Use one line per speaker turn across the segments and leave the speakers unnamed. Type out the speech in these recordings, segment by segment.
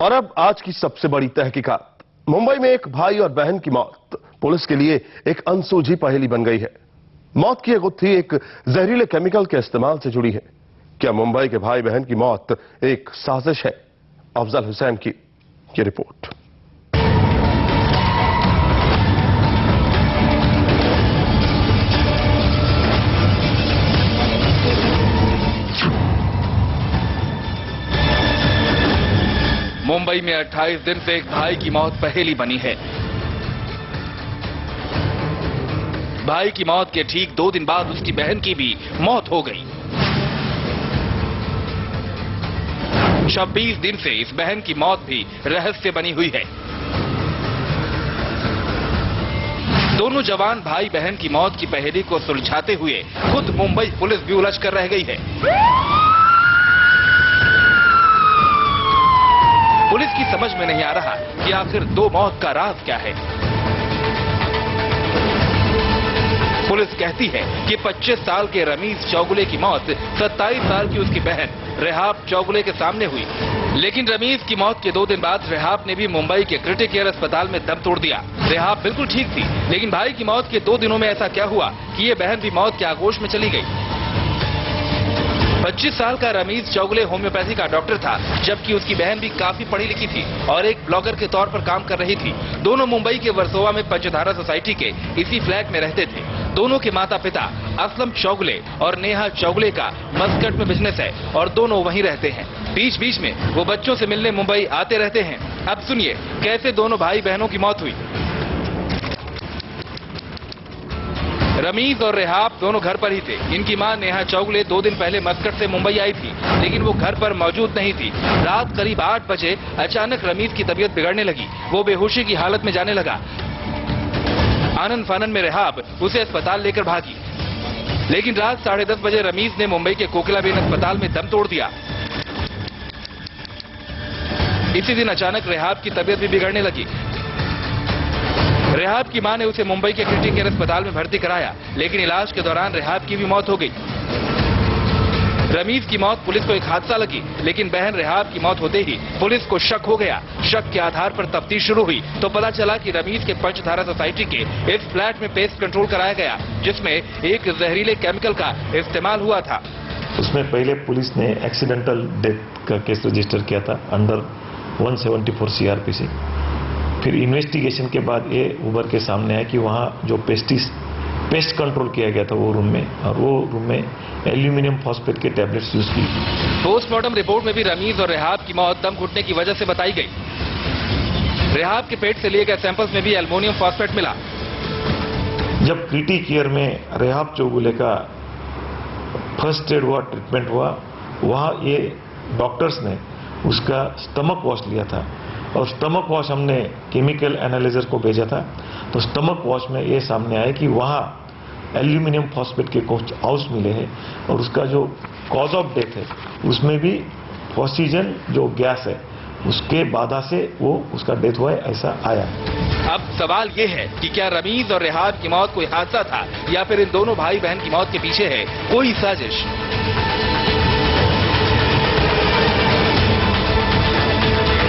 और अब आज की सबसे बड़ी तहकीकात। मुंबई में एक भाई और बहन की मौत पुलिस के लिए एक अनसुलझी पहेली बन गई है। मौत की गुत्थी एक जहरीले केमिकल के इस्तेमाल से जुड़ी है। क्या मुंबई के भाई बहन की मौत एक साजिश है? अफजल हुसैन की ये रिपोर्ट।
मुंबई में 28 दिन से एक भाई की मौत पहेली बनी है। भाई की मौत के ठीक 2 दिन बाद उसकी बहन की भी मौत हो गई। 26 दिन से इस बहन की मौत भी रहस्य बनी हुई है। दोनों जवान भाई बहन की मौत की पहेली को सुलझाते हुए खुद मुंबई पुलिस भी उलझ कर रह गई है। पुलिस की समझ में नहीं आ रहा कि आखिर 2 मौत का राज क्या है। पुलिस कहती है कि 25 साल के रमीज चौगुले की मौत 27 साल की उसकी बहन रेहाब चौगुले के सामने हुई। लेकिन रमीज की मौत के 2 दिन बाद रेहाब ने भी मुंबई के क्रिटिक केयर अस्पताल में दम तोड़ दिया। रेहाब बिल्कुल ठीक थी, लेकिन भाई की मौत के 2 दिनों में ऐसा क्या हुआ कि ये बहन भी मौत के आगोश में चली गई। 25 साल का रमीज चौगुले होम्योपैथी का डॉक्टर था, जबकि उसकी बहन भी काफी पढ़ी लिखी थी और एक ब्लॉगर के तौर पर काम कर रही थी। दोनों मुंबई के वर्सोवा में पंचधारा सोसाइटी के इसी फ्लैट में रहते थे। दोनों के माता पिता असलम चौगुले और नेहा चौगुले का मस्कट में बिजनेस है और दोनों वहीं रहते हैं। बीच बीच में वो बच्चों से मिलने मुंबई आते रहते हैं। अब सुनिए कैसे दोनों भाई बहनों की मौत हुई। रमीज और रेहाब दोनों घर पर ही थे। इनकी मां नेहा चौगुले 2 दिन पहले मस्कट से मुंबई आई थी, लेकिन वो घर पर मौजूद नहीं थी। रात करीब 8 बजे अचानक रमीज की तबीयत बिगड़ने लगी। वो बेहोशी की हालत में जाने लगा। आनन फानन में रेहाब उसे अस्पताल लेकर भागी, लेकिन रात 10:30 बजे रमीज ने मुंबई के कोकिलाबेन अस्पताल में दम तोड़ दिया। इसी दिन अचानक रेहाब की तबीयत भी बिगड़ने लगी। रेहाब की मां ने उसे मुंबई के क्रिटिक केयर अस्पताल में भर्ती कराया, लेकिन इलाज के दौरान रेहाब की भी मौत हो गई। रमीज की मौत पुलिस को एक हादसा लगी, लेकिन बहन रेहाब की मौत होते ही पुलिस को शक हो गया। शक के आधार पर तफ्तीश शुरू हुई तो पता चला कि रमीज के पंचधारा सोसाइटी के इस फ्लैट में पेस्ट कंट्रोल कराया गया, जिसमें एक जहरीले केमिकल का इस्तेमाल हुआ था।
उसमें पहले पुलिस ने एक्सीडेंटल डेथ का केस रजिस्टर किया था अंडर 174 CRPC। फिर इन्वेस्टिगेशन के बाद ये उभर के सामने आया कि वहाँ जो पेस्ट कंट्रोल किया गया था वो रूम में, और वो रूम में एल्यूमिनियम फॉस्फेट के टैबलेट्स यूज की।
पोस्टमार्टम रिपोर्ट में भी रमीज और रेहाब की मौत दम घुटने की वजह से बताई गई। रेहाब के पेट से लिए गए सैंपल्स में भी एल्युमिनियम फॉस्फेट मिला।
जब क्रिटिक केयर में रेहाब चौगुले का फर्स्ट एड हुआ, ट्रीटमेंट हुआ, वहाँ ये डॉक्टर्स ने उसका स्टमक वॉश लिया था और स्टमक वॉश हमने केमिकल एनालाइजर को भेजा था। तो स्टमक वॉश में ये सामने आया कि वहाँ एल्यूमिनियम फॉस्फेट के कुछ आउंस मिले हैं और उसका जो कॉज ऑफ डेथ है उसमें भी ऑक्सीजन जो गैस है उसके बाधा से वो उसका डेथ हुआ है, ऐसा आया।
अब सवाल ये है कि क्या रमीज और रेहाब की मौत कोई हादसा था या फिर इन दोनों भाई बहन की मौत के पीछे है कोई साजिश।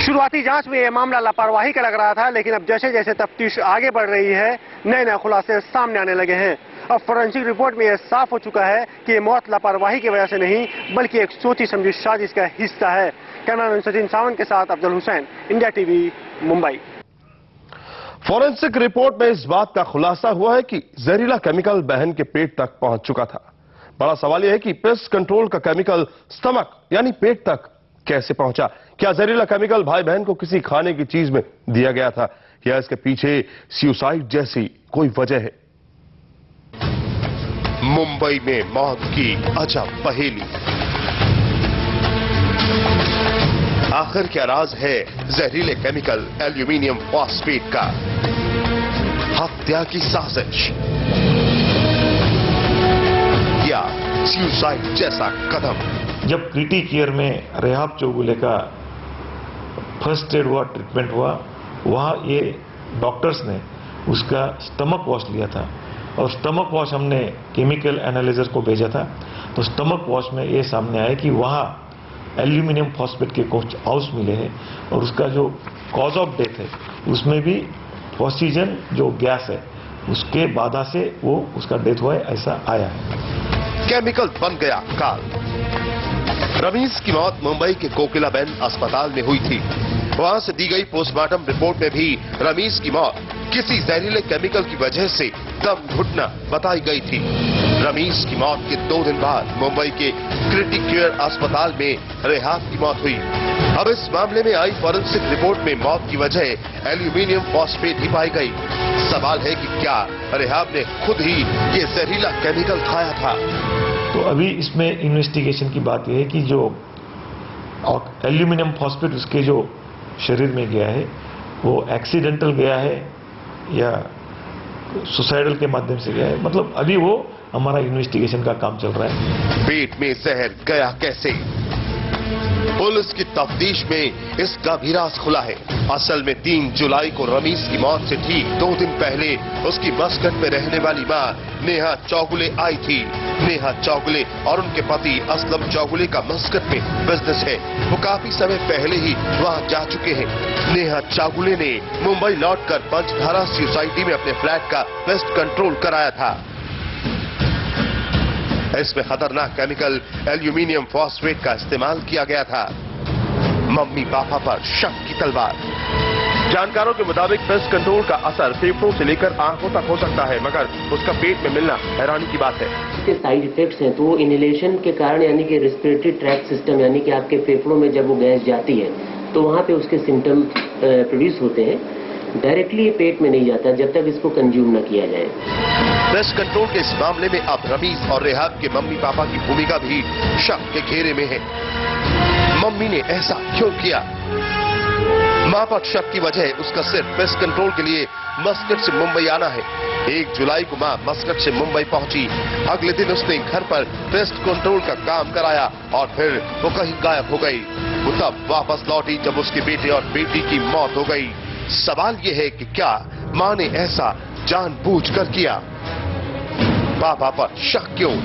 शुरुआती जांच में यह मामला लापरवाही का लग रहा था, लेकिन अब जैसे जैसे तफ्तीश आगे बढ़ रही है नए नए खुलासे सामने आने लगे हैं। अब फोरेंसिक रिपोर्ट में यह साफ हो चुका है कि ये मौत लापरवाही की वजह से नहीं बल्कि एक सोची समझी साजिश का हिस्सा है। कैमरामैन सचिन सावंत के साथ Afzal Hussain, India TV, Mumbai.
Forensic report में इस बात का खुलासा हुआ है कि जहरीला केमिकल बहन के पेट तक पहुंच चुका था। बड़ा सवाल यह है कि पेस्ट कंट्रोल का केमिकल स्टमक यानी पेट तक कैसे पहुंचा। क्या जहरीला केमिकल भाई बहन को किसी खाने की चीज में दिया गया था या इसके पीछे सुसाइड जैसी कोई वजह है? मुंबई में मौत की अजब पहेली। आखिर क्या राज है जहरीले केमिकल एल्यूमिनियम फॉस्फेट का? हत्या की साजिश या सुसाइड जैसा कदम?
जब क्रिटिक केयर में रेहाब चौगुले का फर्स्ट एड हुआ, ट्रीटमेंट हुआ, वहाँ ये डॉक्टर्स ने उसका स्टमक वॉश लिया था और स्टमक वॉश हमने केमिकल एनालाइजर को भेजा था। तो स्टमक वॉश में ये सामने आया कि वहाँ एल्यूमिनियम फॉस्फेट के कुछ हाउस मिले हैं और उसका जो कॉज ऑफ डेथ है उसमें भी ऑक्सीजन जो गैस है उसके बाधा से वो उसका डेथ हुआ है, ऐसा आया है।
केमिकल बन गया काल। रमीज की मौत मुंबई के कोकिलाबेन अस्पताल में हुई थी। वहां से दी गई पोस्टमार्टम रिपोर्ट में भी रमीज की मौत किसी जहरीले केमिकल की वजह से दम घुटना बताई गई थी। रमीज की मौत के 2 दिन बाद मुंबई के क्रिटिक केयर अस्पताल में रेहाब की मौत हुई। अब इस मामले में आई फॉरेंसिक रिपोर्ट में मौत की वजह एल्यूमिनियम फॉस्फेट ही पाई गई। सवाल है कि क्या रेहाब ने खुद ही ये जहरीला केमिकल खाया था?
तो अभी इसमें इन्वेस्टिगेशन की बात यह है कि जो एल्यूमिनियम फॉस्फेट उसके जो शरीर में गया है वो एक्सीडेंटल गया है या सुसाइडल के माध्यम से गया है, मतलब अभी वो हमारा इन्वेस्टिगेशन का काम चल रहा है।
पेट में जहर गया कैसे? पुलिस की तफ्तीश में इसका भी राज खुला है। असल में 3 जुलाई को रमीज की मौत से ठीक 2 दिन पहले उसकी मस्कट में रहने वाली मां नेहा चौगुले आई थी। नेहा चौगुले और उनके पति असलम चौगुले का मस्कट में बिजनेस है। वो काफी समय पहले ही वहां जा चुके हैं। नेहा चौगुले ने मुंबई लौटकर पंचधारा सोसाइटी में अपने फ्लैट का पेस्ट कंट्रोल कराया था। इसमें खतरनाक केमिकल एल्यूमिनियम फॉस्फेट का इस्तेमाल किया गया था। मम्मी पापा पर शक की तलवार। जानकारों के मुताबिक पेस्ट कंट्रोल का असर फेफड़ों से लेकर आंखों तक हो सकता है, मगर उसका पेट में मिलना हैरानी की बात है।
इसके साइड इफेक्ट्स हैं तो इनहेलेशन के कारण यानी कि रेस्पिरेटरी ट्रैक्ट सिस्टम यानी कि आपके फेफड़ों में जब वो गैस जाती है तो वहां पे उसके सिम्टम प्रोड्यूस होते हैं। डायरेक्टली ये पेट में नहीं जाता जब तक इसको कंज्यूम न किया जाए।
पेस्ट कंट्रोल के इस मामले में अब रमीज और रेहाब के मम्मी पापा की भूमिका भी शक के घेरे में है। मम्मी ने ऐसा क्यों किया? मां पर शक की वजह उसका सिर्फ पेस्ट कंट्रोल के लिए मस्कट से मुंबई आना है। 1 जुलाई को मां मस्कट से मुंबई पहुंची। अगले दिन उसने घर पर पेस्ट कंट्रोल का काम कराया और फिर वो कहीं गायब हो गई। वो तब वापस लौटी जब उसके बेटे और बेटी की मौत हो गई। सवाल यह है कि क्या मां ने ऐसा जानबूझकर किया? पापा पर शक क्यों?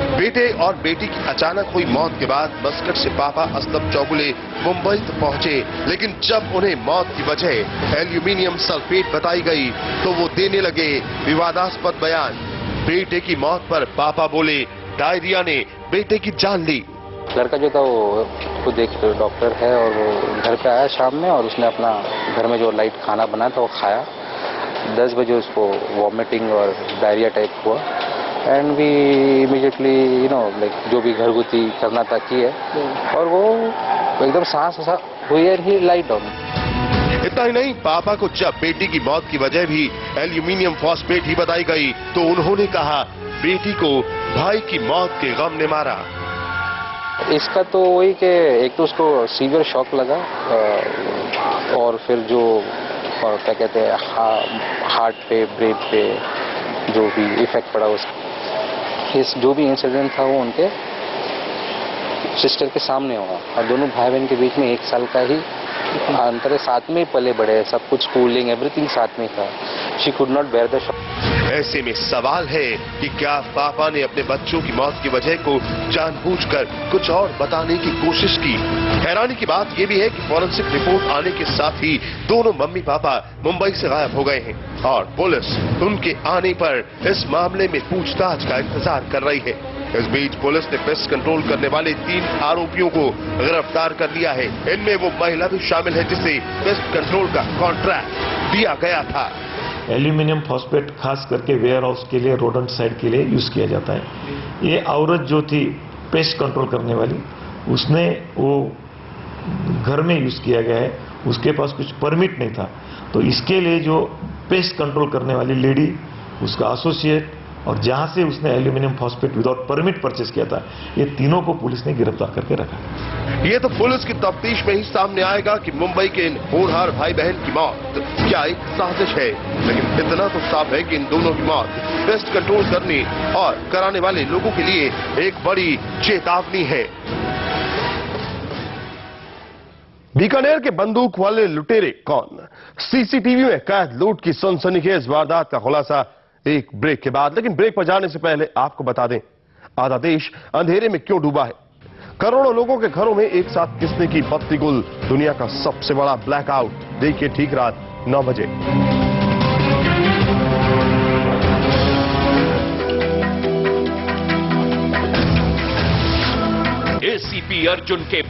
बेटे और बेटी की अचानक हुई मौत के बाद मस्कट से पापा असलम चौगुले मुंबई तो पहुंचे, लेकिन जब उन्हें मौत की वजह एल्यूमिनियम सल्फेट बताई गई तो वो देने लगे विवादास्पद बयान। बेटे की मौत पर पापा बोले डायरिया ने बेटे की जान ली।
लड़का जो था वो खुद एक डॉक्टर है और वो घर पे आया शाम में और उसने अपना घर में जो लाइट खाना बनाया था वो खाया। 10 बजे उसको वॉमिटिंग और डायरिया टाइप हुआ एंड वी इमीडिएटली लाइक जो भी घरगुती करना था किए और वो एकदम सांस हुई और ही लाइट डाउन।
इतना ही नहीं, पापा को जब बेटी की मौत की वजह भी एल्यूमिनियम फॉस्फेट ही बताई गई तो उन्होंने कहा बेटी को भाई की मौत के गम ने मारा।
इसका तो वही कि एक तो उसको सीवियर शॉक लगा और फिर जो क्या कहते हैं हार्ट पे ब्रेन पे जो भी इफेक्ट पड़ा इस जो भी इंसिडेंट था वो उनके सिस्टर के सामने हुआ और दोनों भाई बहन के बीच में 1 साल का ही अंतर है। साथ में ही पले बड़े, सब कुछ स्कूलिंग एवरीथिंग साथ में था। She could not bear the shock.
ऐसे में सवाल है कि क्या पापा ने अपने बच्चों की मौत की वजह को जानबूझकर कुछ और बताने की कोशिश की? हैरानी की बात यह भी है कि फॉरेंसिक रिपोर्ट आने के साथ ही दोनों मम्मी पापा मुंबई से गायब हो गए हैं और पुलिस उनके आने पर इस मामले में पूछताछ का इंतजार कर रही है। इस बीच पुलिस ने पेस्ट कंट्रोल करने वाले 3 आरोपियों को गिरफ्तार कर लिया है। इनमें वो महिला भी शामिल है जिसे पेस्ट कंट्रोल का कॉन्ट्रैक्ट दिया गया था।
एल्यूमिनियम फॉस्फेट खास करके वेयर हाउस के लिए, रोडेंट साइड के लिए यूज किया जाता है। ये औरत जो थी पेस्ट कंट्रोल करने वाली, उसने वो घर में यूज किया गया है, उसके पास कुछ परमिट नहीं था, तो इसके लिए जो पेस्ट कंट्रोल करने वाली लेडी, उसका एसोसिएट और जहां से उसने aluminium phosphate without permit purchase किया था, ये तीनों को पुलिस ने गिरफ्तार करके रखा।
ये तो पुलिस की तफ्तीश में ही सामने आएगा कि मुंबई के इन होनहार भाई बहन की मौत क्या एक साजिश है, लेकिन इतना तो साफ है कि इन दोनों की मौत पेस्ट कंट्रोल करने और कराने वाले लोगों के लिए एक बड़ी चेतावनी है। बीकानेर के बंदूक वाले लुटेरे कौन? सीसीटीवी में कैद लूट की सनसनीखेज वारदात का खुलासा एक ब्रेक के बाद। लेकिन ब्रेक पर जाने से पहले आपको बता दें, आधा देश अंधेरे में क्यों डूबा है। करोड़ों लोगों के घरों में एक साथ किसने की बत्ती गुल। दुनिया का सबसे बड़ा ब्लैकआउट। देखिए ठीक रात 9 बजे।
एसीपी अर्जुन के